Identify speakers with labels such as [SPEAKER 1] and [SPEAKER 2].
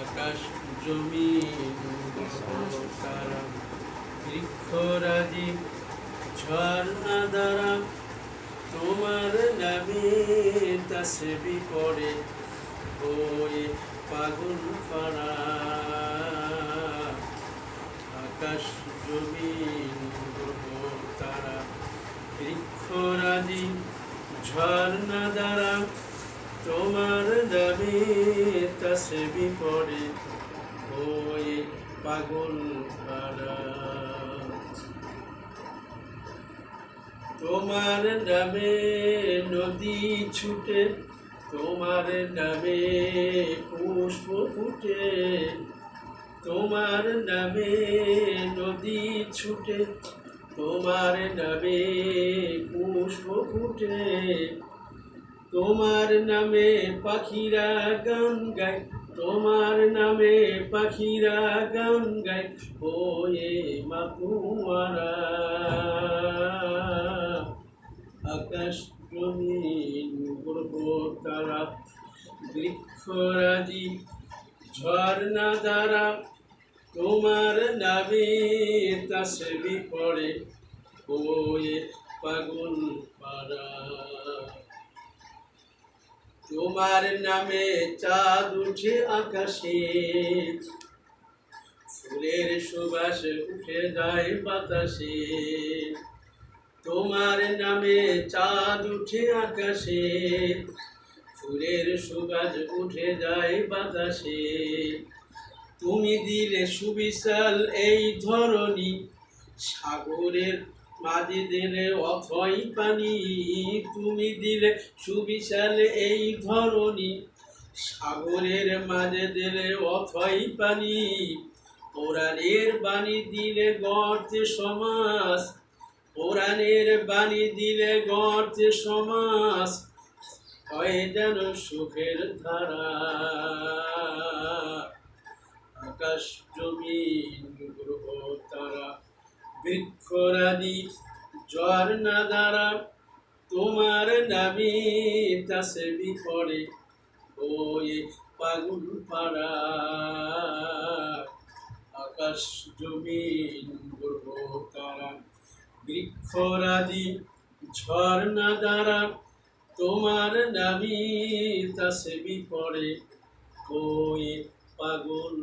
[SPEAKER 1] আকাশ জমিন তারা বৃক্ষরাজি ঝর্ণা দ্বারা তোমার নামে তাসবি পড়ে ওই পাগল পাড়া। আকাশ জমিন তারা বৃক্ষরাজি ঝর্ণা দ্বারা তোমার নামে তাসবি পড়ে ওই পাগল পাড়া। তোমার নামে নদী ছুটে, তোমার নামে পুষ্প ফুটে, তোমার নামে নদী ছুটে, তোমার নামে পুষ্প ফুটে, তোমার নামে পাখিরা গান গায়, তোমার নামে পাখিরা গান গায় ওয়ে মাতুয়ারা। আকাশ জমিন গ্রহ তারা বৃক্ষরাজি ঝর্ণা দ্বারা তোমার নামে তাসবি পড়ে ওয়ে পাগল পাড়া। তোমার নামে চাঁদ উঠে আকাশে, ফুলের সুবাস উঠে যায় বাতাসে, তোমার নামে চাঁদ উঠে আকাশে, ফুলের সুবাস উঠে যায় বাতাসে। তুমি দিলে সুবিশাল এই ধরনী, সাগরের মাঝে দিলে অথই পানি, তুমি দিলে সুবিশাল এই ধরনী, সাগরের মাঝে দিলে অথই পানি। কোরআনের বাণী দিলে গর্তে সমাস, কোরআনের বাণী দিলে গর্তে সমাস, হয় যেন সুখের ধারা। আকাশ জমিন গ্রহ তারা বৃক্ষরাজি ঝর্ণা দ্বারা তোমার নামে তাসবি পড়ে ওই পাগল পাড়া। আকাশ জমিন গ্রহ তারা বৃক্ষরাজি ঝর্ণা দ্বারা তোমার নামে তাসবি পড়ে ওই পাগল